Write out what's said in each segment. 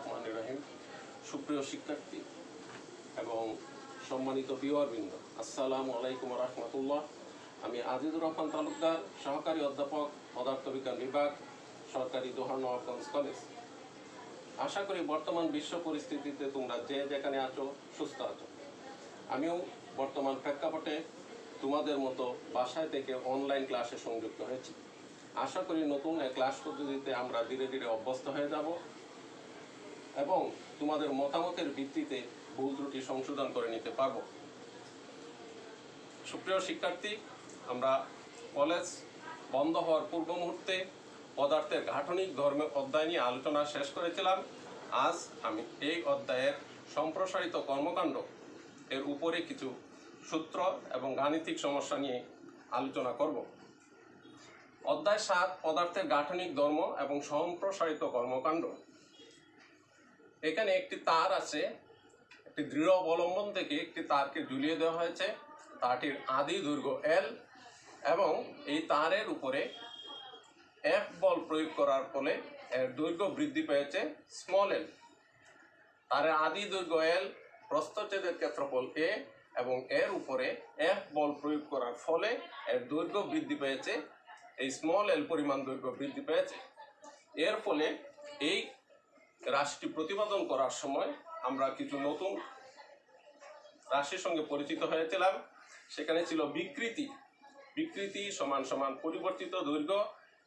রহমানির রহিম। সুপ্রিয় শিক্ষার্থী এবং সম্মানিত ভিউয়ারবৃন্দ, আসসালামু আলাইকুম রাহমাতুল্লাহ। আমি আজিজুর রহমান তালুকদার, সহকারী অধ্যাপক, পদার্থবিজ্ঞান বিভাগ, সরকারি দোহার নবাবগঞ্জ কলেজ। আশা করি বর্তমান বিশ্ব পরিস্থিতিতে তোমরা যে যেখানে আছো সুস্থ আছো। আমিও বর্তমান প্রেক্ষাপটে তোমাদের মতো বাসায় থেকে অনলাইন ক্লাসে সংযুক্ত হয়েছি। আশা করি নতুন এক ক্লাস পদ্ধতিতে আমরা ধীরে ধীরে অভ্যস্ত হয়ে যাব এবং তোমাদের মতামতের ভিত্তিতে ভুল ত্রুটি সংশোধন করে নিতে পারব। সুপ্রিয় শিক্ষার্থী, আমরা কলেজ বন্ধ হওয়ার পূর্ব মুহূর্তে পদার্থের গাঠনিক ধর্মের অধ্যায় নিয়ে আলোচনা শেষ করেছিলাম। আজ আমি এই অধ্যায়ের সম্প্রসারিত কর্মকাণ্ড এর উপরে কিছু সূত্র এবং গাণিতিক সমস্যা নিয়ে আলোচনা করব। অধ্যায় 7, পদার্থের গাঠনিক ধর্ম এবং সম্প্রসারিত কর্মকাণ্ড। এখানে একটি তার আছে, একটি দৃঢ় অবলম্বন থেকে একটি তারকে ঝুলিয়ে দেওয়া হয়েছে। তারটির আদি দৈর্ঘ্য L এবং এই তারের উপরে F বল প্রয়োগ করার ফলে এর দৈর্ঘ্য বৃদ্ধি পেয়েছে l। তারের আদি দৈর্ঘ্য L, প্রস্থচ্ছেদের ক্ষেত্রফল A এবং এর উপরে F বল প্রয়োগ করার ফলে এর দৈর্ঘ্য বৃদ্ধি পেয়েছে, এই l পরিমাণ দৈর্ঘ্য বৃদ্ধি পেয়েছে। এর ফলে এই রাশিটি প্রতিপাদন করার সময় আমরা কিছু নতুন রাশির সঙ্গে পরিচিত হয়েছিলাম। সেখানে ছিল বিকৃতি। বিকৃতি সমান সমান পরিবর্তিত দৈর্ঘ্য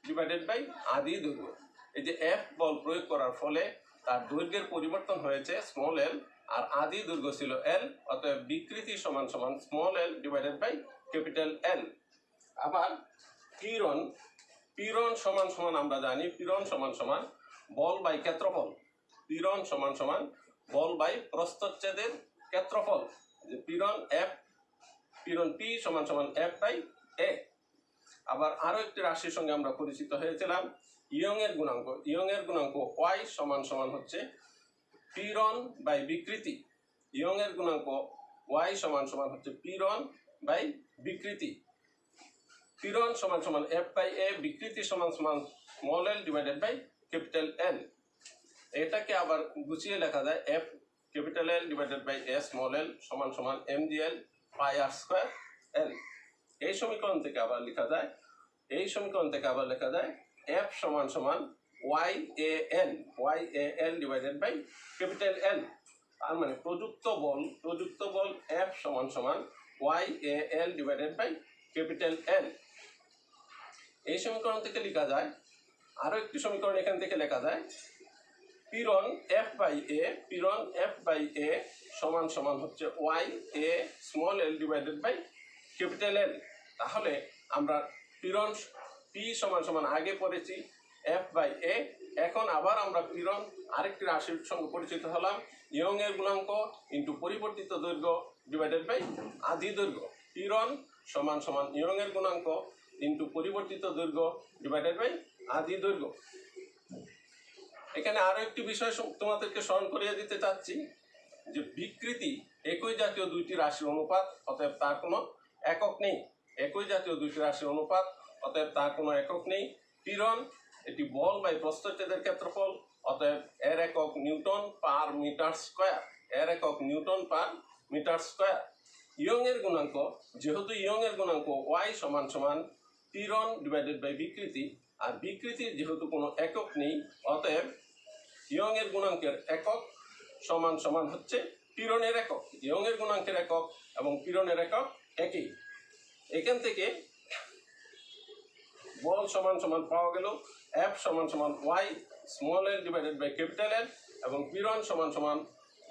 ডিভাইডেড বাই আদি দৈর্ঘ্য। এই যে F বল প্রয়োগ করার ফলে তার দৈর্ঘ্যের পরিবর্তন হয়েছে l আর আদি দৈর্ঘ্য ছিল L, অতএব বিকৃতি সমান সমান l ডিভাইডেড বাই L। আবার পীড়ন সমান সমান আমরা জানি পীড়ন সমান সমান বল বাই ক্ষেত্রফল। পীড়ন সমান সমান বল বাই প্রস্থচ্ছেদের ক্ষেত্রফল। যে পীড়ন P সমান সমান F বাই A। আবার আরো একটি রাশির সঙ্গে আমরা পরিচিত হয়েছিলাম, ইয়ং এর গুণাঙ্ক। ইয়ং এর গুণাঙ্ক Y সমান সমান হচ্ছে পীড়ন বাই বিকৃতি। ইয়ং এর গুণাঙ্ক Y সমান সমান হচ্ছে পীড়ন বাই বিকৃতি। পীড়ন সমান সমান F বাই A, বিকৃতি সমান সমান l ডিভাইডেড বাই L। এটাকে আবার গুছিয়ে লেখা যায় F L divided by S l সমান সমান mgl pi r square L। এই সমীকরণ থেকে আবার লেখা যায় F সমান সমান YAL ডিভাইডেড বাই L। তার মানে প্রযুক্ত বল F সমান সমান YAL ডিভাইডেড বাই L। এই সমীকরণ থেকে লেখা যায় আরো একটি সমীকরণ, এখান থেকে লেখা যায় পীড়ন F বাই A সমান সমান হচ্ছে YA ডিভাইডেড বাই L। তাহলে আমরা পীড়ন P সমান সমান আগে পড়েছি F বাই A। এখন আবার আমরা পীড়ন আরেকটি রাশির সঙ্গে পরিচিত হলাম, ইয়ং এর গুণাঙ্ক ইন্টু পরিবর্তিত দৈর্ঘ্য ডিভাইডেড বাই আদি দৈর্ঘ্য। পীড়ন সমান সমান ইয়ং এর গুণাঙ্ক ইন্টু পরিবর্তিত দৈর্ঘ্য ডিভাইডেড বাই আদি দৈর্ঘ্য। এখানে আরো একটি বিষয় তোমাদেরকে স্মরণ করিয়ে দিতে চাচ্ছি, যে বিকৃতি একই জাতীয় দুইটি রাশির অনুপাত, অতএব তার কোনো একক নেই। একই জাতীয় দুইটি রাশির অনুপাত, অতএব তার কোনো একক নেই। পীড়ন এটি বল বাই প্রস্থচ্ছেদের ক্ষেত্রফল, অতএব এর একক newton per metre square. Young এর গুণাঙ্ক, যেহেতু ইয়ং এর গুণাঙ্ক Y সমান সমান পীড়ন ডিভাইডেড বাই বিকৃতি, আর বিকৃতির যেহেতু কোনো একক নেই, অতএব ইয়ং এর গুণাঙ্কের একক সমান সমান হচ্ছে পীড়নের একক। ইয়ং এর গুণাঙ্কের একক এবং পীড়নের একক একই। এখান থেকে বল সমান সমান পাওয়া গেল F সমান সমান YL ডিভাইডেড বাই L এবং পীড়ন সমান সমান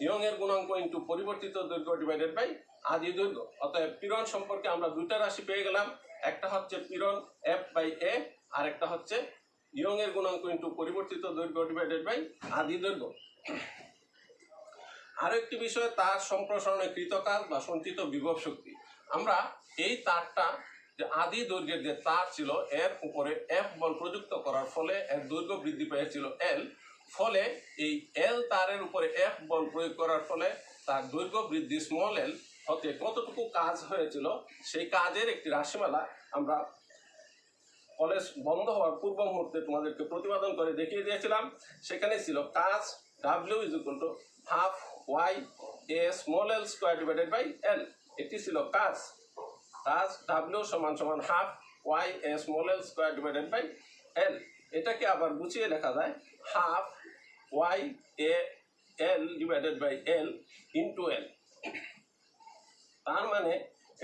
ইয়ং এর গুণাঙ্ক ইন্টু পরিবর্তিত দৈর্ঘ্য ডিভাইডেড বাই আদি দৈর্ঘ্য। অতএব পীড়ন সম্পর্কে আমরা দুইটা রাশি পেয়ে গেলাম, একটা হচ্ছে পীড়ন F বাই A আর একটা হচ্ছে ইয়ং এর গুণাঙ্ক ইন্টু পরিবর্তিত দৈর্ঘ্য ডিভাইডেড বাই আদি দৈর্ঘ্য। আরো একটি বিষয়, তার সম্প্রসারণে কৃতকাজ বা সঞ্চিত বিভব শক্তি। আমরা এই তারটা যে আদি দৈর্ঘ্যের যে তার ছিল, এর উপরে F বল প্রযুক্ত করার ফলে এর দৈর্ঘ্য বৃদ্ধি পেয়েছিল L। ফলে এই L তারের উপরে F বল প্রয়োগ করার ফলে তার দৈর্ঘ্য বৃদ্ধি l হতে কতটুকু কাজ হয়েছিল, সেই কাজের একটি রাশিমালা আমরা কলেজ বন্ধ হওয়ার পূর্ব মুহূর্তে তোমাদেরকে প্রতিপাদন করে দেখিয়ে দিয়েছিলাম। সেখানে ছিল কাজ W is equal to half y a small l square divided by l. এটি ছিল কাজ W সমান সমান half y a small l square divided by l. এটাকে আবার গুছিয়ে লেখা যায় half y a l divided by l into l. তার মানে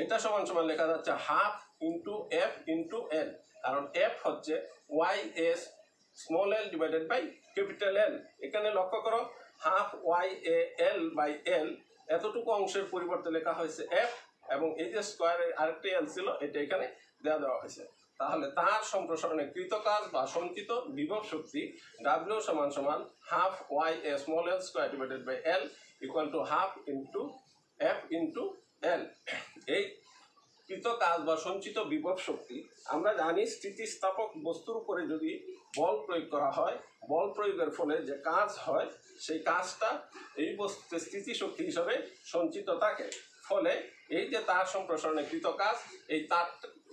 এটা সমান সমান লেখা যাচ্ছে half into F into L, কারণ এফ হচ্ছে Y S small L divided by capital L. এখানে লক্ষ্য করো half Y A L by L এতটুকু অংশের পরিবর্তে লেখা হয়েছে এফ, এবং এই যে স্কোয়ারের আরেকটি এল ছিল এটা এখানে দেওয়া হয়েছে। তাহলে তার সম্প্রসারণে কৃত কাজ বা সঞ্চিত বিভব শক্তি ডাব্লিউ সমান সমান half Y A small L square divided by L equal to half into F into L. এই কৃত কাজ বা সঞ্চিত বিভব শক্তি আমরা জানি স্থিতিস্থাপক বস্তুর উপরে যদি বল প্রয়োগ করা হয়, বল প্রয়োগের ফলে যে কাজ হয় সেই কাজটা এই বস্তুতে স্থিতিশক্তি হিসাবে সঞ্চিত থাকে। ফলে এই যে তার সম্প্রসারণে কৃত কাজ,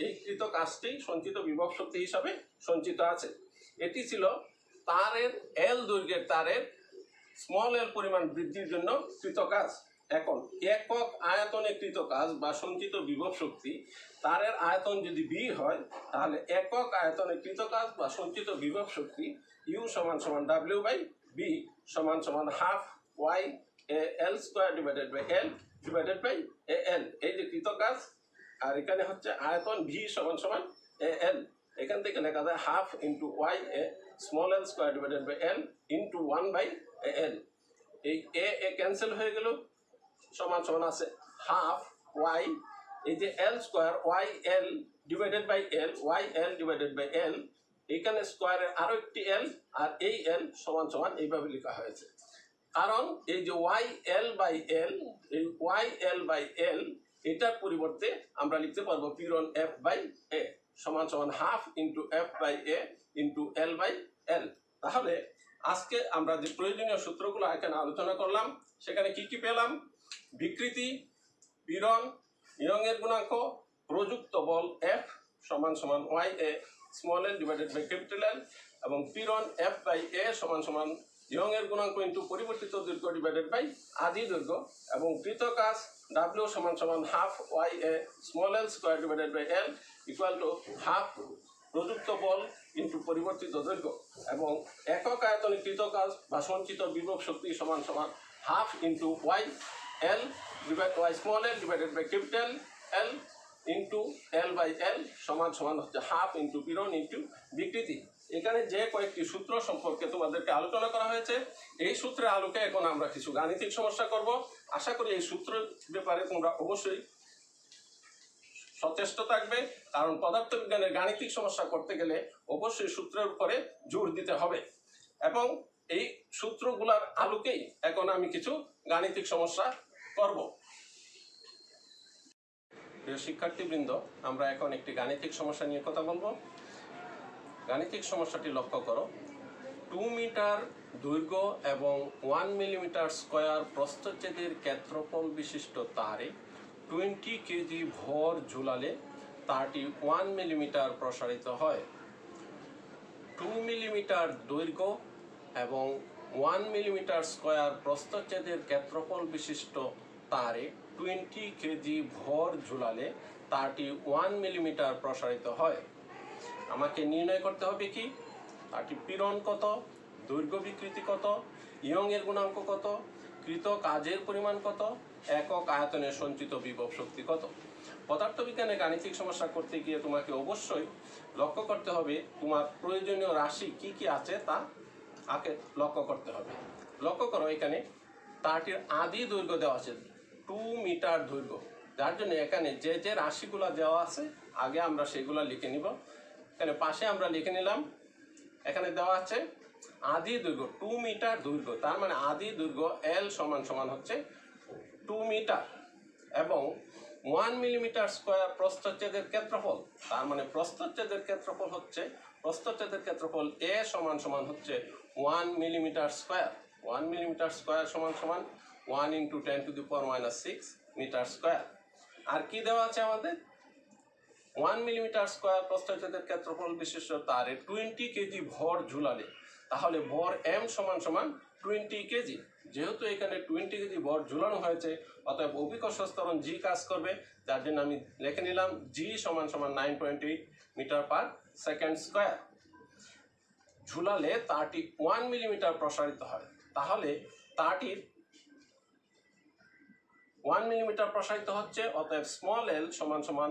এই কৃত কাজটি সঞ্চিত বিভব শক্তি হিসাবে সঞ্চিত আছে। এটি ছিল তারের এল দৈর্ঘ্যের তারের স্মল এল পরিমাণ বৃদ্ধির জন্য কৃত কাজ। এখন একক আয়তনে কৃত কাজ বা সঞ্চিত বিভব শক্তি, তারের আয়তন যদি বি হয় তাহলে একক আয়তনে কৃত কাজ বা সঞ্চিত বিভব শক্তি ইউ সমান সমান ডাব্লিউ বাই বি সমান সমান half Y A L square divided by L divided by A L. এই যে কৃত কাজ, আর এখানে হচ্ছে আয়তন ভি সমান সমান এ এল। এখান থেকে লেখা যায় half into Y A small L square divided by L into 1 by A L. এই এ ক্যান্সেল হয়ে গেল, সমান সমান আছে হাফ ওয়াই এই যে L square Y L divided by L Y L divided by L, এখানে স্কোয়ারের আরো একটি এল আর এই এল সমান সমান এইভাবে লেখা হয়েছে। কারণ এই যে ওয়াই এল বাই এল, এই ওয়াই এল বাই এল এটার পরিবর্তে আমরা লিখতে পারবো পিরন এফ বাই এ সমান সমান half into F by A into L by L. তাহলে আজকে আমরা যে প্রয়োজনীয় সূত্রগুলো এখানে আলোচনা করলাম সেখানে কি কি পেলাম? বিকৃতি, পীড়ন, ইয়ংয়ের গুণাঙ্ক, প্রযুক্ত বল এফ সমান সমান Y A small L divided by capital L, এবং পীড়ন এফ বাই এ সমান সমান ইয়ংয়ের গুণাঙ্ক ইন্টু পরিবর্তিত দৈর্ঘ্য ডিভাইডেড বাই আদি দৈর্ঘ্য, এবং কৃত কাজ ডাব্লিউ সমান সমান half Y A small L square divided by L equal to half প্রযুক্ত বল ইন্টু পরিবর্তিত দৈর্ঘ্য, এবং একক আয়তনে কৃত কাজ বা সঞ্চিত বিভব শক্তি সমান সমান half into Y L divide Y small L divided by capital L into L by L সমান সমান হচ্ছে হাফ ইন্টু পীড়ন ইন্টু বিকৃতি। এখানে যে কয়েকটি সূত্র সম্পর্কে তোমাদেরকে আলোচনা করা হয়েছে, এই সূত্রের আলোকে এখন আমরা কিছু গাণিতিক সমস্যা করব। আশা করি এই সূত্রের ব্যাপারে তোমরা অবশ্যই সচেষ্ট থাকবে, কারণ পদার্থবিজ্ঞানের গাণিতিক সমস্যা করতে গেলে অবশ্যই সূত্রের উপরে জোর দিতে হবে। এবং এই সূত্রগুলোর আলোকেই এখন আমি কিছু গাণিতিক সমস্যা করব। প্রিয় শিক্ষার্থীবৃন্দ, আমরা এখন একটি গাণিতিক সমস্যা নিয়ে কথা বলবো। গাণিতিক সমস্যাটি লক্ষ্য করো। 2 মিটার দৈর্ঘ্য এবং 1 মিলিমিটার স্কোয়ার প্রস্থচ্ছেদের ক্ষেত্রফল বিশিষ্ট তারে 20 কেজি ভর ঝুলালে তারটি 1 মিলিমিটার প্রসারিত হয়। 2 মিলিমিটার দৈর্ঘ্য এবং 1 মিলিমিটার স্কোয়ার প্রস্থচ্ছেদের ক্ষেত্রফল বিশিষ্ট তারে 20 কেজি ভর ঝুলালে তারটি 1 মিলিমিটার প্রসারিত হয়। আমাকে নির্ণয় করতে হবে কি তারটি পীড়ন কত, দৈর্ঘ্য বিকৃতি কত, ইয়ংয়ের গুণাঙ্ক কত, কৃত কাজের পরিমাণ কত, একক আয়তনের সঞ্চিত বিভব শক্তি কত। পদার্থবিজ্ঞানে গাণিতিক সমস্যা করতে গিয়ে তোমাকে অবশ্যই লক্ষ্য করতে হবে তোমার প্রয়োজনীয় রাশি কি কি আছে তা আগে লক্ষ্য করতে হবে। লক্ষ্য করো, এখানে তারটির আদি দৈর্ঘ্য দেওয়া আছে 2 মিটার দৈর্ঘ্য, যার জন্য এখানে যে যে রাশিগুলো দেওয়া আছে আগে আমরা সেগুলো লিখে নিব। এখানে পাশে আমরা লিখে নিলাম, এখানে দেওয়া আছে আদি দৈর্ঘ্য 2 মিটার দৈর্ঘ্য, তার মানে আদি দৈর্ঘ্য এল সমান সমান হচ্ছে 2 মিটার, এবং 1 মিলিমিটার স্কোয়ার প্রস্থচ্ছেদের ক্ষেত্রফল, তার মানে প্রস্থচ্ছেদের ক্ষেত্রফল হচ্ছে এ সমান সমান হচ্ছে 1 মিলিমিটার স্কোয়ার। 1 মিলিমিটার স্কোয়ার সমান সমান 1 × 10⁻⁻6 মিটার স্কোয়ার। আর কি দেওয়া আছে আমাদের? 1 মিলিমিটার স্কোয়ার প্রস্থচ্ছেদের ক্ষেত্রফল বিশিষ্ট তারে 20 কেজি ভর ঝুলালে, তাহলে ভর এম সমান সমান 20 কেজি। যেহেতু এখানে 20 কেজি ভর ঝুলানো হয়েছে, অতএব অভিকর্ষ ত্বরণ জি কাজ করবে, যার জন্য আমি লিখে নিলাম জি সমান সমান 9.8 মিটার পার সেকেন্ড স্কোয়ার। ঝুলালে তারটি 1 মিলিমিটার প্রসারিত হয়, তাহলে তারটির 1 মিলিমিটার প্রসারিত হচ্ছে, অতএব স্মল এল সমান সমান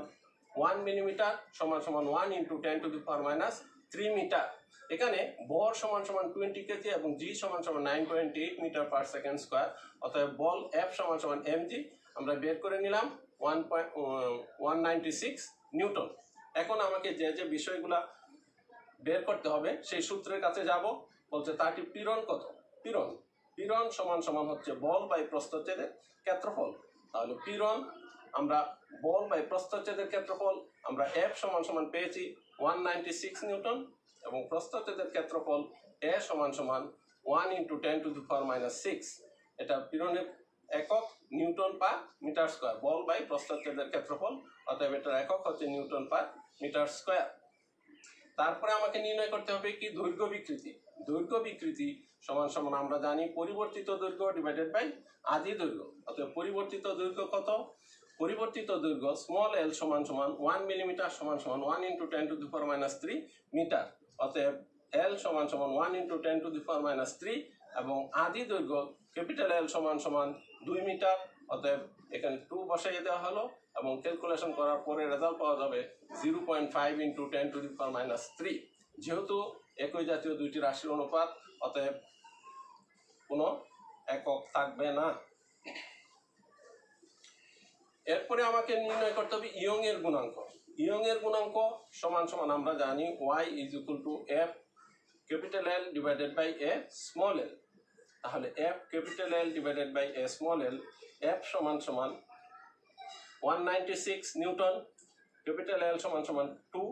1 মিলিমিটার সমান সমান 1 into 10 to the power minus 3 metre. এখানে বল সমান সমান 20 কেজি এবং জি সমান সমান 9.8 মিটার পার সেকেন্ড স্কোয়ার, অতএব বল এফ সমান সমান এমজি আমরা বের করে নিলাম 196 নিউটন। এখন আমাকে যে যে বিষয়গুলা বের করতে হবে সেই সূত্রের কাছে যাব। বলছে তারটি পীড়ন কত? পীড়ন সমান সমান হচ্ছে বল বাই প্রস্থচ্ছেদের ক্ষেত্রফল। তাহলে পীড়ন আমরা বল বাই প্রস্থচ্ছেদের ক্ষেত্রফল আমরা এফ সমান সমান পেয়েছি 196 নিউটন এবং প্রস্থচ্ছেদের ক্ষেত্রফল এ সমান সমান 1 into 10 to the power minus 6। এটা পীড়নের একক নিউটন পার মিটার স্কোয়ার, বল বাই প্রস্থচ্ছেদের ক্ষেত্রফল, অতএব এটার একক হচ্ছে নিউটন পার মিটার স্কোয়ার। তারপরে আমাকে নির্ণয় করতে হবে কি দৈর্ঘ্য বিকৃতি। দৈর্ঘ্য বিকৃতি সমান সমান আমরা জানি পরিবর্তিত দৈর্ঘ্য ডিভাইডেড বাই আদি দৈর্ঘ্য। অতএব পরিবর্তিত দৈর্ঘ্য কত? পরিবর্তিত দৈর্ঘ্য স্মল এল সমান সমান 1 মিলিমিটার সমান সমান 1 into 10 to the power minus 3 metre. অতএব এল সমান সমান 1 into 10 to the power minus 3 এবং আদি দৈর্ঘ্য ক্যাপিটাল এল সমান সমান 2 মিটার। অতএব এখানে 2 বসাইয়ে দেওয়া হলো এবং ক্যালকুলেশন করার পরে রেজাল্ট পাওয়া যাবে 0.5 into 10 to the power minus 3। যেহেতু একই জাতীয় দুইটি রাশির অনুপাত, অতএব কোনো একক থাকবে না। এরপরে আমাকে নির্ণয় করতে হবে ইয়ং এর গুণাঙ্ক। ইয়ং এর গুণাঙ্ক সমান সমান আমরা জানি y is equal to F capital L divided by A small L. তাহলে F capital L divided by A small L, F সমান সমান 196 নিউটন, ক্যাপিটাল এল সমান সমান 2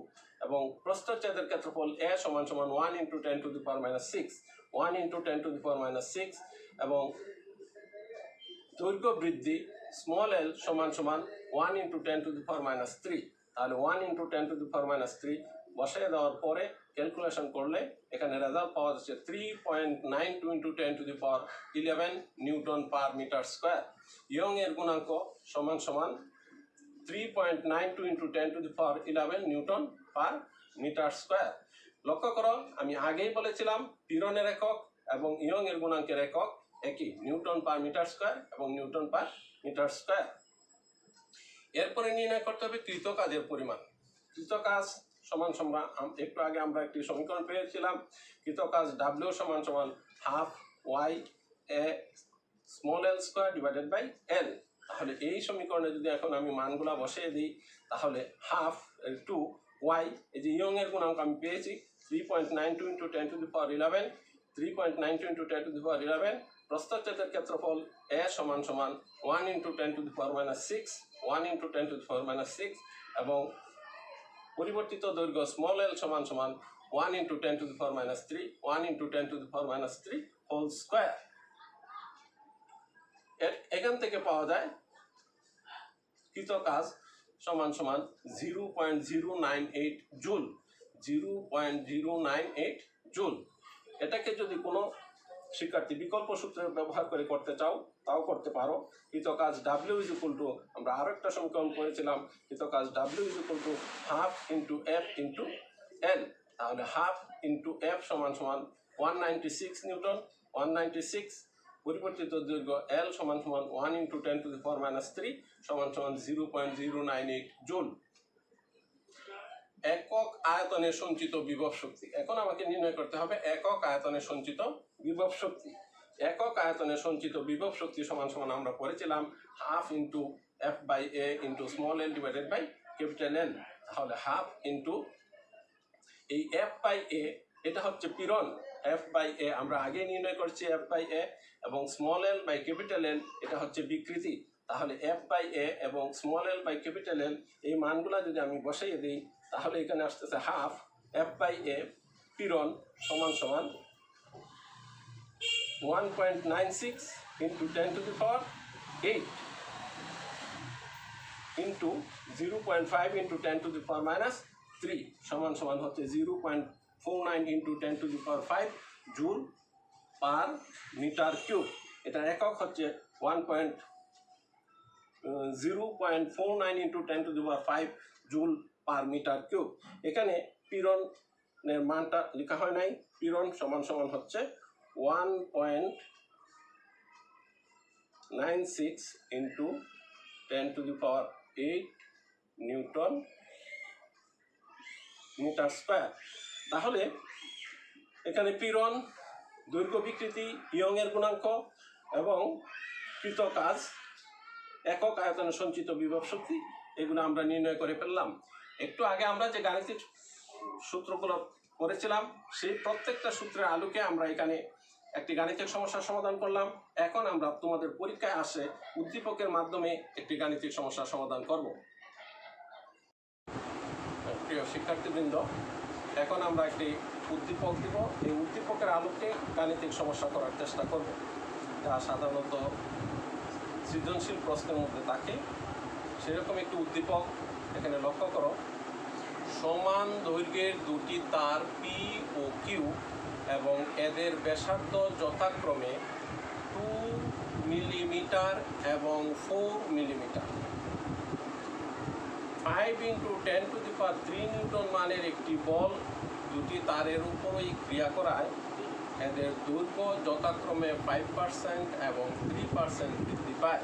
এবং প্রস্থচ্ছেদের ক্ষেত্রফল এ সমান সমান 1 into 10 to the power minus 6, 1 into 10 to the power minus 6 এবং দৈর্ঘ্য বৃদ্ধি স্মল এল সমান সমান 1 into 10 to the power minus 3। তাহলে 1 into 10 to the power minus 3 বসায় দেওয়ার পরে ক্যালকুলেশন করলে এখানে রেজাল্ট পাওয়া যাচ্ছে 3.92 into 10 to the power 11 newton per metre square. Young এর গুণাঙ্ক সমান সমান 3.92 into 10 to the power 11 newton per metre square. লক্ষ্য করো আমি আগেই বলেছিলাম পীড়নের একক এবং ইয়ং এর গুণাঙ্কের একক একই, নিউটন পার মিটার স্কোয়ার এবং নিউটন পার মিটার স্কোয়ার। এরপরে নির্ণয় করতে হবে কৃত কাজের পরিমাণ। কৃত কাজ সমান সমান একটু আগে আমরা একটি সমীকরণ পেয়েছিলাম, কৃত কাজ ডাব্লিউ সমান সমান half Y A small L square divided by L. তাহলে এই সমীকরণে যদি এখন আমি মানগুলা বসিয়ে দিই তাহলে হাফ 2 ওয়াই, এই যে ইয়ং এর গুণাঙ্ক আমি পেয়েছি 3.92 into 10 to the power 11, 3.92 into 10 to the power 11, প্রস্থচ্ছেদের ক্ষেত্রফল এ সমান সমান 1 into 10 to the power minus 6, 1 into 10 to the power minus 6 এবং পরিবর্তিত দৈর্ঘ্য স্মল এল সমান সমান 1 into 10 to the power minus 3, 1 into 10 to the power minus 3 whole square. এখান থেকে পাওয়া যায় কৃত কাজ সমান সমান 0.098 জুল, 0.098 জুল। এটাকে যদি কোনো শিক্ষার্থী বিকল্প সূত্রের ব্যবহার করে করতে চাও তাও করতে পারো। কৃত কাজ ডাব্লিউ ইজ ইকুয়াল টু আমরা আরো একটা সমীকরণ করেছিলাম, কৃত কাজ W is equal to half into F into L. তাহলে হাফ ইন্টু এফ সমান সমান 196 নিউটন, 196 পরিবর্তিত দৈর্ঘ্য এল সমান সমান 1 into 10 to the power minus 3 সমান সমান 0.098 জুল। একক আয়তনে সঞ্চিত বিভব শক্তি। এখন আমাকে নির্ণয় করতে হবে একক আয়তনে সঞ্চিত বিভব শক্তি। একক আয়তনে সঞ্চিত বিভব শক্তি সমান সমান আমরা পড়েছিলাম half into F by A into small L divided by capital L. তাহলে হাফ ইন্টু এই এফ বাই এ এটা হচ্ছে পীড়ন, এফ বাই এ আমরা আগে নির্ণয় করছি এফ বাই এ, এবং small L by capital L এটা হচ্ছে বিকৃতি। তাহলে এফ বাই এ এবং small L by capital L এই মানগুলা যদি আমি বসাইয়ে দিই তাহলে এখানে আসতেছে হাফ এফ বাই এ পীড়ন সমান সমান 1.96 into 10 to the power 8 into 0.5 into 10 to the power minus 3 সমান সমান হচ্ছে 0.49 into 10 to the power 5 joule per metre cube. এটার একক হচ্ছে 0.49 into 10⁵ joule per metre cube. এখানে পীড়নের মানটা লেখা হয় নাই। পীড়ন সমান সমান হচ্ছে 1.96 ইন্টু 10⁸ নিউটন মিটার স্কোয়ার। তাহলে এখানে পীড়ন, দৈর্ঘ্য বিকৃতি, ইয়ংয়ের গুণাঙ্ক এবং কৃত কাজ, একক আয়তনে সঞ্চিত বিভব শক্তি, এগুলো আমরা নির্ণয় করে ফেললাম। একটু আগে আমরা যে গাণিতিক সূত্রগুলো করেছিলাম সেই প্রত্যেকটা সূত্রের আলোকে আমরা এখানে একটি গাণিতিক সমস্যার সমাধান করলাম। এখন আমরা তোমাদের পরীক্ষায় আসে উদ্দীপকের মাধ্যমে একটি গাণিতিক সমস্যার সমাধান করব। প্রিয় শিক্ষার্থীবৃন্দ, এখন আমরা একটি উদ্দীপক দিব। এই উদ্দীপকের আলোকে গাণিতিক সমস্যা করার চেষ্টা করব, যা সাধারণত সৃজনশীল প্রশ্নের মধ্যে থাকে। সেরকম একটি উদ্দীপক এখানে লক্ষ্য করো। সমান দৈর্ঘ্যের দুটি তার পি ও কিউ এবং এদের ব্যাসার্ধ যথাক্রমে 2 মিলিমিটার এবং 4 মিলিমিটার। 5 ইন্টু 10⁵ নিউটন মানের একটি বল দুটি তারের উপরই ক্রিয়া করায় এদের দৈর্ঘ্য যথাক্রমে 5% এবং 3% বৃদ্ধি পায়।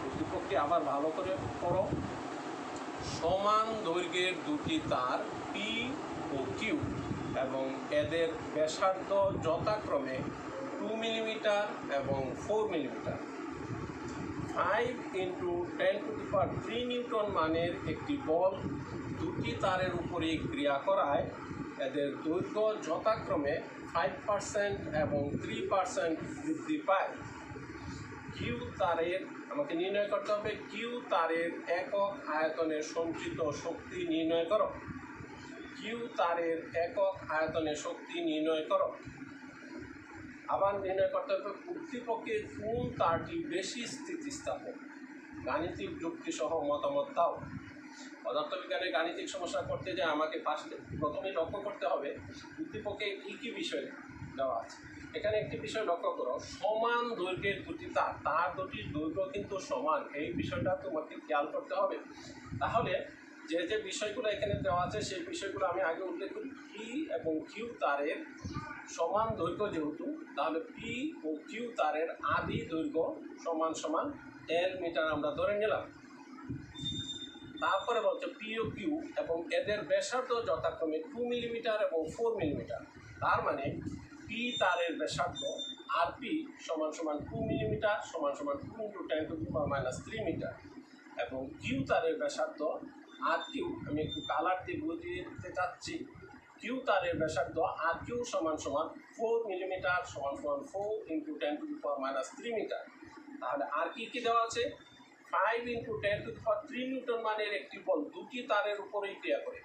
উদ্দীপকটি আবার ভালো করে পড়ো। সমান দৈর্ঘ্যের দুটি তার পি ও কিউ এবং এদের ব্যাসার্ধ যথাক্রমে 2 মিলিমিটার এবং 4 মিলিমিটার। 5 ইন্টু 10⁵ নিউটন মানের একটি বল দুটি তারের উপরে ক্রিয়া করায় এদের দৈর্ঘ্য যথাক্রমে 5% এবং 3% বৃদ্ধি পায়। কিউ তারের, আমাকে নির্ণয় করতে হবে কিউ তারের একক আয়তনের সঞ্চিত শক্তি নির্ণয় করো। কিউ তারের একক আয়তনের শক্তি নির্ণয় করো। আবার নির্ণয় করতে হবে উদ্দীপকে কোন তারটি বেশি স্থিতিস্থাপক। গাণিতিক যুক্তি সহ মতামত দাও। পদার্থবিজ্ঞানের গাণিতিক সমস্যা করতে যে আমাকে প্রথমে লক্ষ্য করতে হবে উদ্দীপকে কী কী বিষয় দেওয়া আছে। এখানে একটি বিষয় লক্ষ্য করো, সমান দৈর্ঘ্যের দুটি তার, তার দুটির দৈর্ঘ্য কিন্তু সমান, এই বিষয়টা তোমাকে খেয়াল করতে হবে। তাহলে যে যে বিষয়গুলো এখানে দেওয়া আছে সেই বিষয়গুলো আমি আগে উল্লেখ করি। পি এবং কিউ তারের সমান দৈর্ঘ্য যেহেতু, তাহলে পি ও কিউ তারের আদি দৈর্ঘ্য সমান সমান L মিটার আমরা ধরে নিলাম। তারপরে বলছে পি ও কিউ এবং এদের ব্যাসার্ধ যথাক্রমে 2 মিলিমিটার এবং 4 মিলিমিটার। তার মানে পি তারের ব্যাসার্ধ আর পি সমান সমান 2 মিলিমিটার সমান সমান 2 ইন্টু 10⁻³ মিটার এবং কিউ তারের ব্যাসার্ধ আর কিউ, আমি একটু কালার দিয়ে বুঝিয়ে দিতে চাচ্ছি। কিউ তারের ব্যাসার্ধ আর কিউ সমান সমান 4 মিলিমিটার সমান সমান 4 ইন্টু 10⁻³ মিটার। তাহলে আর কি কি দেওয়া আছে? 5 ইন্টু 10⁻³ নিউটন মানের একটি বল দুটি তারের উপরেই ক্রিয়া করে।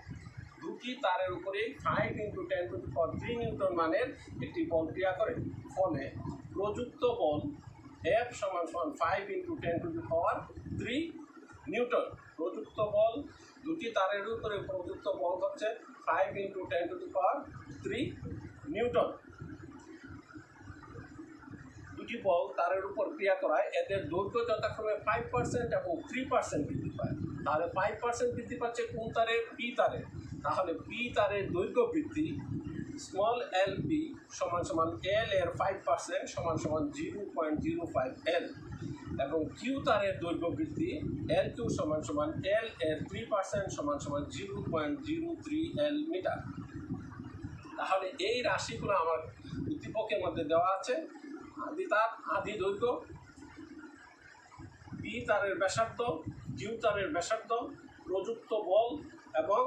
দুটি তারের উপরে 5 ইন্টু 10⁻³ নিউটন মানের একটি বল ক্রিয়া করে। ফলে প্রযুক্ত বল F সমান সমান 5 ইন্টু 10⁻³ নিউটন। প্রযুক্ত বল দুটি তারের উপরে প্রযুক্ত বল হচ্ছে 5 ইন্টু 10⁻³ নিউটন। দুটি বল তারের উপর ক্রিয়া করায় এদের দৈর্ঘ্য যথাক্রমে 5% এবং 3% বৃদ্ধি পায়। তাহলে 5% বৃদ্ধি পাচ্ছে কোন তারের? পি তারের। তাহলে পি তারের দৈর্ঘ্য বৃদ্ধি স্মল এল পি সমান সমান এল এর 5% সমান সমান 0.05 এল এবং কিউ তারের দৈর্ঘ্য বৃদ্ধি এল কিউ সমান সমান এল এর 3% সমান সমান 0.03 এল মিটার। তাহলে এই রাশিগুলো আমার উদ্দীপকের মধ্যে দেওয়া আছে। আদি তার আদি দৈর্ঘ্য, পি তারের ব্যাসার্ধ, কিউ তারের ব্যাসার্ধ, প্রযুক্ত বল এবং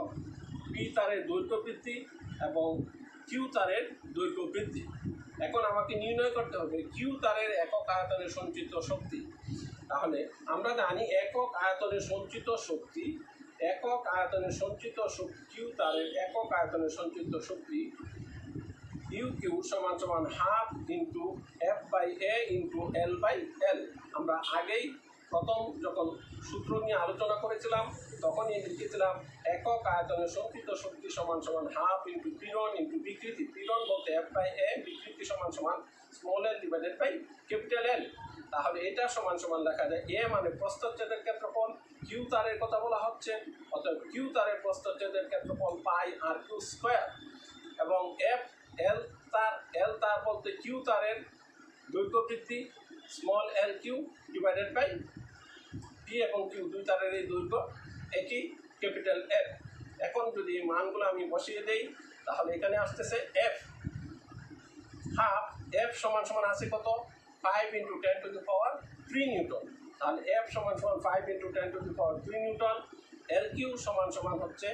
পি তারের দৈর্ঘ্য বৃদ্ধি এবং কিউ তারের দৈর্ঘ্য বৃদ্ধি। এখন আমাকে নির্ণয় করতে হবে কিউ তারের একক আয়তনে সঞ্চিত শক্তি। তাহলে আমরা জানি একক আয়তনে সঞ্চিত শক্তি, একক আয়তনে সঞ্চিত শক্তি কিউ তারের একক আয়তনে সঞ্চিত শক্তি ইউ কিউ সমান সমান half into F/A into L/L। আমরা আগেই প্রথম যখন সূত্র নিয়ে আলোচনা করেছিলাম তখনই লিখেছিলাম একক আয়তনে সঞ্চিত শক্তি সমান সমান হাফ ইন্টু পীড়ন ইন্টু বিকৃতি। পীড়ন বলতে F/A, বিকৃতি সমান সমান small L divided by capital L. তাহলে এটা সমান সমান লেখা যায় এ মানে প্রস্থচ্ছেদের ক্ষেত্রফল, কিউ তারের কথা বলা হচ্ছে, অর্থাৎ কিউ তারের প্রস্থচ্ছেদের ক্ষেত্রফল পাই আর কিউ স্কোয়ার, এবং এফ এল তার বলতে কিউ তারের দৈর্ঘ্য বৃদ্ধি small L Q divided by P এবং কিউ দুই তারের এই দৈর্ঘ্য একই ক্যাপিটাল এফ। এখন যদি এই মানগুলো আমি বসিয়ে দেই তাহলে এখানে আসতেছে এফ হাফ, এফ সমান সমান আছে কত 5 × 10⁻³ নিউটন। তাহলে এফ সমান সমান 5 × 10⁻³ নিউটন। এল কিউ সমান সমান হচ্ছে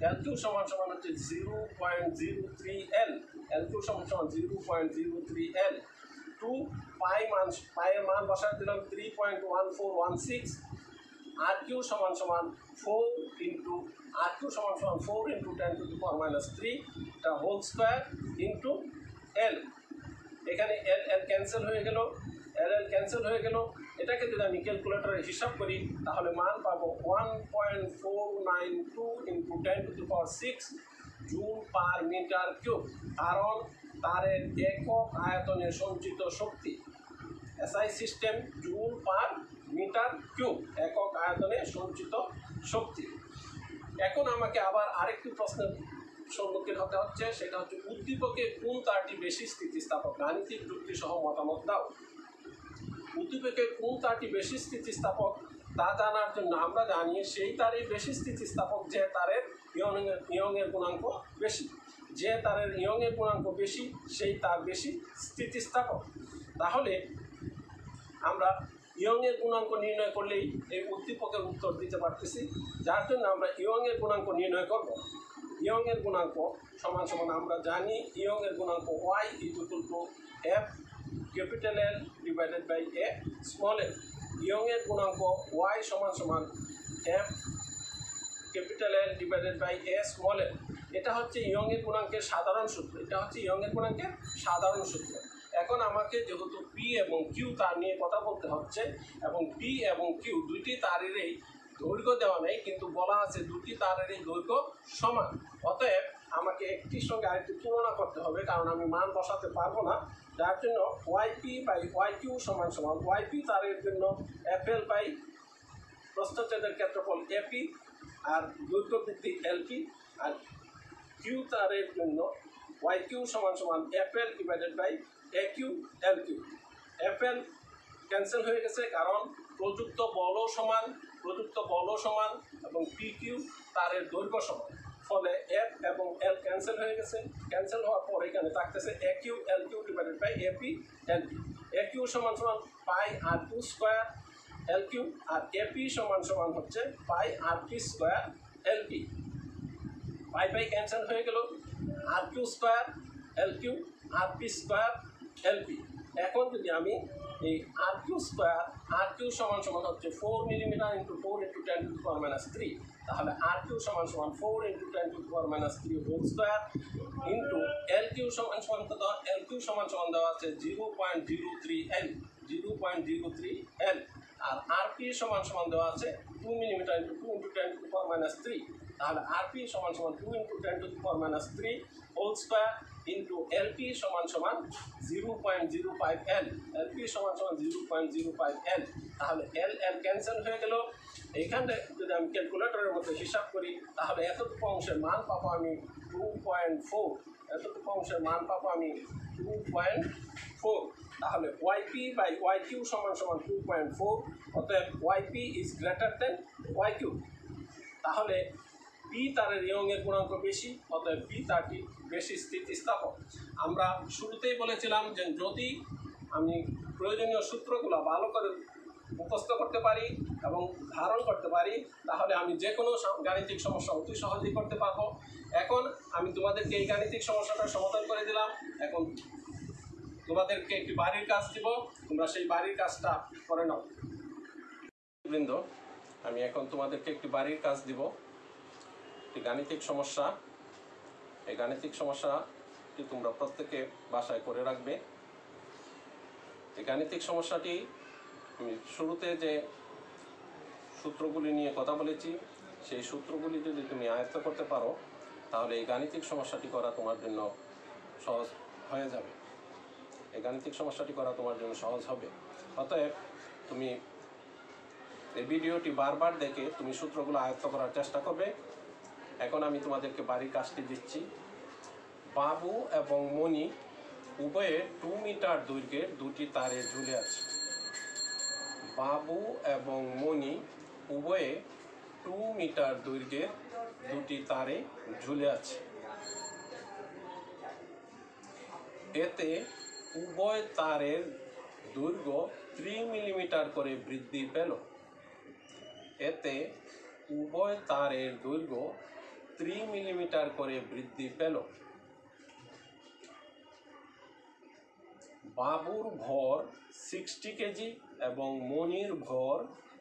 0.03 এল, এল কিউ সমান সমান 0.03 এল। 2 পায়ের মান বসায় দিলাম 3.1416। আর কিউ সমান সমান 4 × 10⁻³ এটা হোল স্কোয়ার ইন্টু এল। এখানে এল এল ক্যান্সেল হয়ে গেল, ক্যান্সেল হয়ে গেল। এটাকে যদি আমি ক্যালকুলেটরে হিসাব করি তাহলে মান পাবো 1.492 × 10⁻⁶ জুল পার মিটার কিউব। কারণ তারের একক আয়তনে সঞ্চিত শক্তি, SI system joule per metre cube, একক আয়তনে সঞ্চিত শক্তি। এখন আমাকে আবার আরেকটি প্রশ্নের সম্মুখীন হতে হচ্ছে, সেটা হচ্ছে উদ্দীপকে কোন তারটি বেশি স্থিতিস্থাপক? গাণিতিক যুক্তি সহ মতামত দাও। উদ্দীপকে কোন তারটি বেশি স্থিতিস্থাপক তা জানার জন্য আমরা জানি সেই তারই বেশি স্থিতিস্থাপক যে তারের ইয়ংয়ের গুণাঙ্ক বেশি। যে তারের ইয়ংয়ের গুণাঙ্ক বেশি সেই তার বেশি স্থিতিস্থাপক। তাহলে আমরা ইয়ংয়ের গুণাঙ্ক নির্ণয় করলেই এই উদ্দীপকের উত্তর দিতে পারতেছি, যার জন্য আমরা ইয়ংয়ের গুণাঙ্ক নির্ণয় করব। ইয়ংয়ের গুণাঙ্ক সমান সমান আমরা জানি ইয়ংয়ের গুণাঙ্ক y = f capital L divided by A small L. ইয়ংয়ের গুণাঙ্ক y সমান সমান f capital L divided by A small L. এটা হচ্ছে ইয়ংয়ের গুণাঙ্কের সাধারণ সূত্র, সাধারণ সূত্র। এখন আমাকে যেহেতু পি এবং কিউ তার নিয়ে কথা বলতে হচ্ছে, এবং পি এবং কিউ দুইটি তারেরই দৈর্ঘ্য দেওয়া নেই, কিন্তু বলা আছে দুটি তারেরই দৈর্ঘ্য সমান। অতএব আমাকে একটির সঙ্গে আরেকটি তুলনা করতে হবে, কারণ আমি মান বসাতে পারবো না। যার জন্য YP/YQ সমান সমান YP তারের জন্য FL বাই প্রস্থচ্ছেদের ক্ষেত্রফল AP আর দৈর্ঘ্য বৃদ্ধি LP, আর কিউ তারের জন্য YQ সমান সমান FL divided by AQ LQ। FL cancel হয়ে গেছে কারণ প্রযুক্ত বল সমান এবং PQ তারের দৈর্ঘ্য সমান, ফলে F এবং L ক্যান্সেল হয়ে গেছে। ক্যান্সেল হওয়ার পর এখানে থাকতেছে AQ LQ divided by AP LP। AQ সমান সমান pi R Q square LQ, আর AP সমান সমান হচ্ছে pi R P square LP। Pi cancel হয়ে গেল, R Q square LQ R P square LP। এখন যদি আমি এই আর কিউ সমান সমান হচ্ছে 4 মিলিমিটার × 4 × 10⁻³ তাহলে আর কিউ সমান সমান 4 × 10⁻³ whole square into L Q সমান সমান কত? এল কিউ সমান সমান দেওয়া আছে 0.03 এল, আর আর পি সমান সমান দেওয়া আছে 2 মিলিমিটার × 2 × 10⁻³ তাহলে আর পি সমান সমান 2 × 10⁻³ হোল স্কোয়ার ইন্টু এলপি সমান সমান 0.05 এল, এলপি সমান সমান 0.05 এল। তাহলে এল ক্যান্সেল হয়ে গেল। এইখানে যদি আমি ক্যালকুলেটরের মধ্যে হিসাব করি তাহলে এতটুকু অংশের মান পাবো আমি 2.4, এতটুকু অংশের মান পাবো আমি 2.4। তাহলে YP/YQ সমান সমান 2.4, অতএব YP is greater than YQ। তাহলে পি তারের ইয়ংয়ের গুণাঙ্ক বেশি, অতএব পি তারটি বেশি স্থিতিস্থাপক। আমরা শুরুতেই বলেছিলাম যে যদি আমি প্রয়োজনীয় সূত্রগুলো ভালো করে মুখস্থ করতে পারি এবং ধারণ করতে পারি তাহলে আমি যে কোনো গাণিতিক সমস্যা অতি সহজেই করতে পারবো। এখন আমি তোমাদেরকে এই গাণিতিক সমস্যাটার সমাধান করে দিলাম। এখন তোমাদেরকে একটি বাড়ির কাজ দিব, তোমরা সেই বাড়ির কাজটা করে নাও। বৃন্দ, আমি এখন তোমাদেরকে একটি বাড়ির কাজ দিব, একটি গাণিতিক সমস্যা। এই গাণিতিক সমস্যাটি তোমরা প্রত্যেকে বাসায় করে রাখবে। এই গাণিতিক সমস্যাটি আমি শুরুতে যে সূত্রগুলি নিয়ে কথা বলেছি সেই সূত্রগুলি যদি তুমি আয়ত্ত করতে পারো তাহলে এই গাণিতিক সমস্যাটি করা তোমার জন্য সহজ হয়ে যাবে। এই গাণিতিক সমস্যাটি করা তোমার জন্য সহজ হবে। অতএব তুমি এই ভিডিওটি বারবার দেখে তুমি সূত্রগুলো আয়ত্ত করার চেষ্টা করবে। এখন আমি তোমাদেরকে বাড়ির কাজটি দিচ্ছি। বাবু এবং মণি উভয়ে 2 মিটার দৈর্ঘ্যের দুটি তারে ঝুলে আছে। বাবু এবং মণি উভয়ে 2 মিটার দৈর্ঘ্যের দুটি তারে ঝুলে আছে। এতে উভয় তারের দৈর্ঘ্য 3 মিলিমিটার করে বৃদ্ধি পেল। এতে উভয় তারের দৈর্ঘ্য 3 মিলিমিটার করে বৃদ্ধি পেল। বাবুর ভর 60 কেজি এবং মণির ভর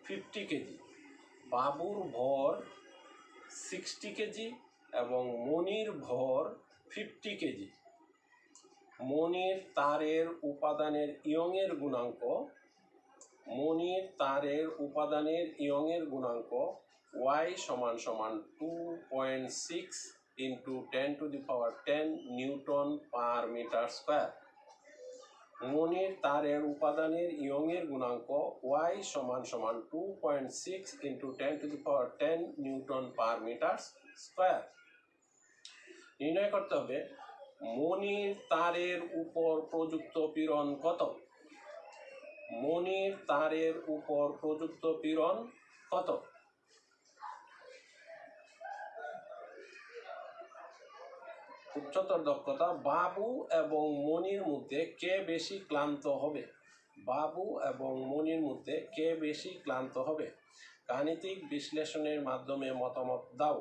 50 কেজি। বাবুর ভর 60 কেজি এবং মণির ভর 50 কেজি। মণির তারের উপাদানের ইয়ংয়ের গুণাঙ্ক, মণির তারের উপাদানের ইয়ংয়ের গুণাঙ্ক y = 2.6 × 10⁻10 newton per metre square. মণির তারের উপাদানের ইয়ংয়ের গুণাঙ্ক y = 2.6 × 10⁻10 newton per metre square. নির্ণয় করতে হবে মণির তারের উপর প্রযুক্ত পীড়ন কত। মণির তারের উপর প্রযুক্ত পীড়ন কত? উচ্চতর দক্ষতা বাবু এবং মণির মধ্যে কে বেশি ক্লান্ত হবে? বাবু এবং মণির মধ্যে কে বেশি ক্লান্ত হবে? গাণিতিক বিশ্লেষণের মাধ্যমে মতামত দাও।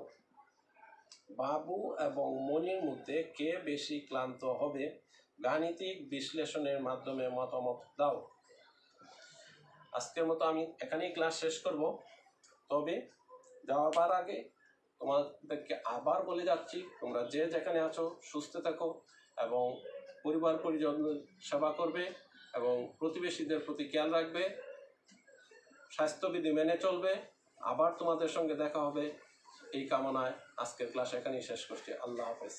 বাবু এবং মণির মধ্যে কে বেশি ক্লান্ত হবে? গাণিতিক বিশ্লেষণের মাধ্যমে মতামত দাও। আজকের মতো আমি এখানেই ক্লাস শেষ করব। তবে যাওয়ার আগে তোমাদেরকে আবার বলে যাচ্ছি, তোমরা যে যেখানে আছো সুস্থ থাকো এবং পরিবার পরিজন সেবা করবে এবং প্রতিবেশীদের প্রতি খেয়াল রাখবে, স্বাস্থ্যবিধি মেনে চলবে। আবার তোমাদের সঙ্গে দেখা হবে এই কামনায় আজকের ক্লাস এখানেই শেষ করছি। আল্লাহ হাফেজ।